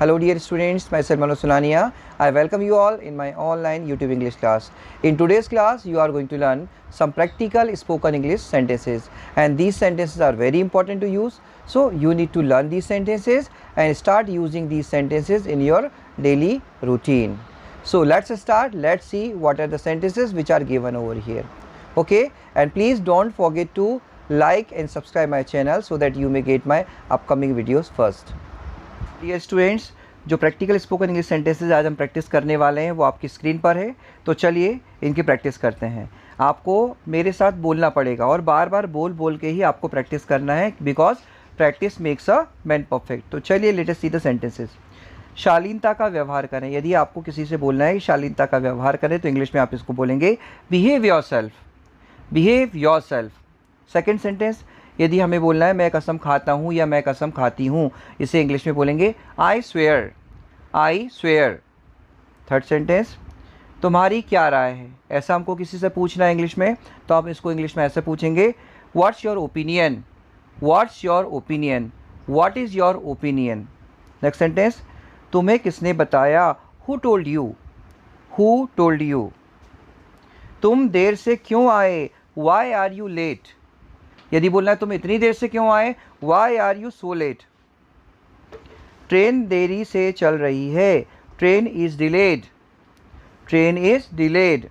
Hello dear students, myself Manoj Sulania. I welcome you all in my online YouTube English class. In today's class, you are going to learn some practical spoken English sentences, and these sentences are very important to use. So you need to learn these sentences and start using these sentences in your daily routine. So let's start. Let's see what are the sentences which are given over here. Okay, and please don't forget to like and subscribe my channel so that you may get my upcoming videos first. Dear students, जो practical spoken English sentences आज हम practice करने वाले हैं वो आपकी screen पर है, तो चलिए इनकी प्रैक्टिस करते हैं। आपको मेरे साथ बोलना पड़ेगा और बार बार बोल के ही आपको प्रैक्टिस करना है, because practice makes a man perfect. तो चलिए late us see the sentences. शालीनता का व्यवहार करें। यदि आपको किसी से बोलना है कि शालीनता का व्यवहार करें, तो इंग्लिश में आप इसको बोलेंगे behave yourself. Behave yourself. Second sentence, यदि हमें बोलना है मैं कसम खाता हूँ या मैं कसम खाती हूँ, इसे इंग्लिश में बोलेंगे I swear. I swear. Third sentence, तुम्हारी क्या राय है। ऐसा हमको किसी से पूछना है इंग्लिश में, तो आप इसको इंग्लिश में ऐसे पूछेंगे what's your opinion. What's your opinion. What is your opinion. Next sentence, तुम्हें किसने बताया। Who told you. Who told you. तुम देर से क्यों आए। Why are you late. यदि बोलना है तुम इतनी देर से क्यों आए, why are you so late. Train देरी से चल रही है। Train is delayed. Train is delayed.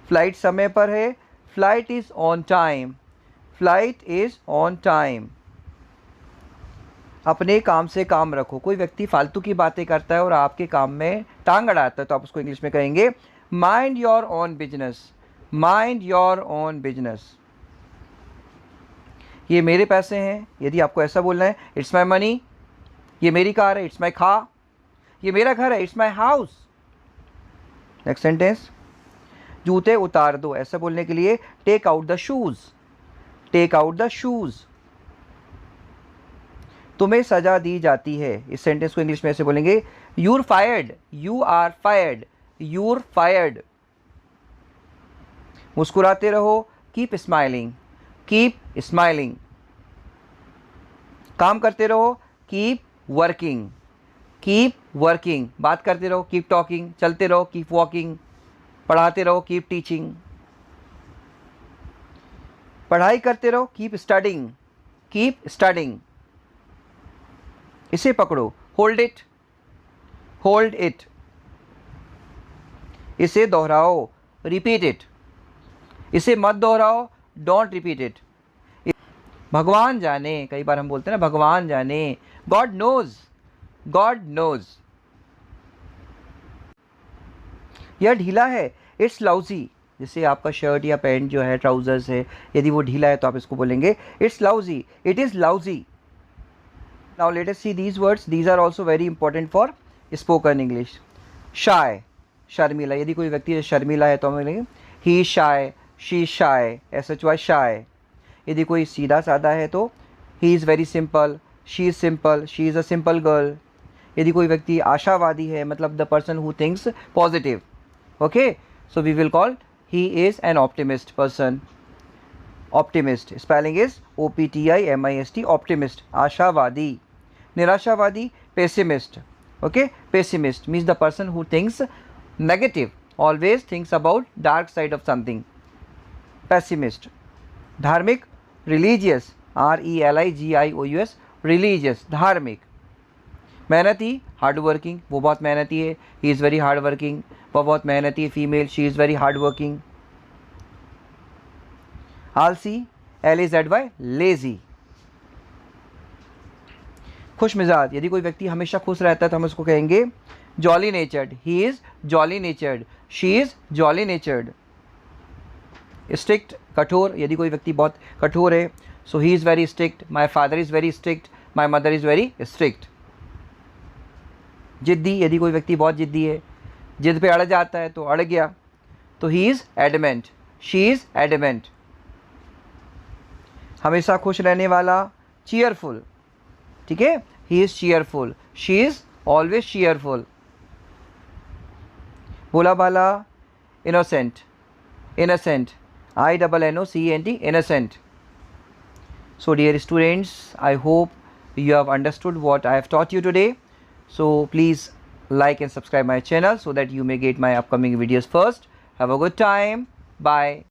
Flight समय पर है। Flight is on time. Flight is on time. अपने काम से काम रखो। कोई व्यक्ति फालतू की बातें करता है और आपके काम में टांग अड़ाता है, तो आप उसको इंग्लिश में कहेंगे mind your own business. Mind your own business. ये मेरे पैसे हैं। यदि आपको ऐसा बोलना है इट्स माई मनी। ये मेरी कार है। It's my car. ये मेरा घर है। It's my house. Next sentence, जूते उतार दो। ऐसा बोलने के लिए take out the shoes. Take out the shoes. तुम्हें सजा दी जाती है। इस सेंटेंस को इंग्लिश में ऐसे बोलेंगे you're fired. You are fired. You're fired. मुस्कुराते रहो। Keep smiling. Keep smiling. काम करते रहो। Keep working. Keep working. बात करते रहो। Keep talking. चलते रहो। Keep walking. पढ़ाते रहो। Keep teaching. पढ़ाई करते रहो। Keep studying. Keep studying. इसे पकड़ो। Hold it. Hold it. इसे दोहराओ। Repeat it. इसे मत दोहराओ। Don't repeat it. भगवान जाने। कई बार हम बोलते हैं ना भगवान जाने। God knows. God knows. यह ढीला है। It's lousy. जैसे आपका शर्ट या पैंट जो है, ट्राउजर्स है, यदि वो ढीला है तो आप इसको बोलेंगे it's lousy. It is lousy. Now let us see these words. These are also very important for spoken English. Shy. शर्मिला। यदि कोई व्यक्ति शर्मिला है तो हम बोलेंगे ही शाय। She shy. SHY शाय। यदि कोई सीधा साधा है तो he is very simple. She is simple. She is a simple girl. यदि कोई व्यक्ति आशावादी है, मतलब the person who thinks positive. Okay, so we will call he is an optimist person. Optimist spelling is OPTIMIST। Optimist आशावादी। निराशावादी pessimist. Okay, pessimist means the person who thinks negative, always thinks about dark side of something. Pessimist. धार्मिक religious. RELIGIOUS religious धार्मिक। मेहनती hard working. वो बहुत मेहनती है। He is very hard working. वह बहुत मेहनती है। Female. She is very hard working. आलसी। LAZY lazy. खुश मिजाज। यदि कोई व्यक्ति हमेशा खुश रहता है तो हम उसको कहेंगे jolly natured. He is jolly natured. She is jolly natured. Strict कठोर। यदि कोई व्यक्ति बहुत कठोर है, so he is very strict. My father is very strict. My mother is very strict. जिद्दी। यदि कोई व्यक्ति बहुत जिद्दी है, जिद पे अड़ जाता है तो अड़ गया, तो he is adamant. She is adamant. हमेशा खुश रहने वाला चीयरफुल। ठीक है, he is cheerful. She is always cheerful. भोला भाला innocent. Innocent INNOCENT innocent. So dear students, I hope you have understood what I have taught you today. So please like and subscribe my channel so that you may get my upcoming videos first. Have a good time. Bye.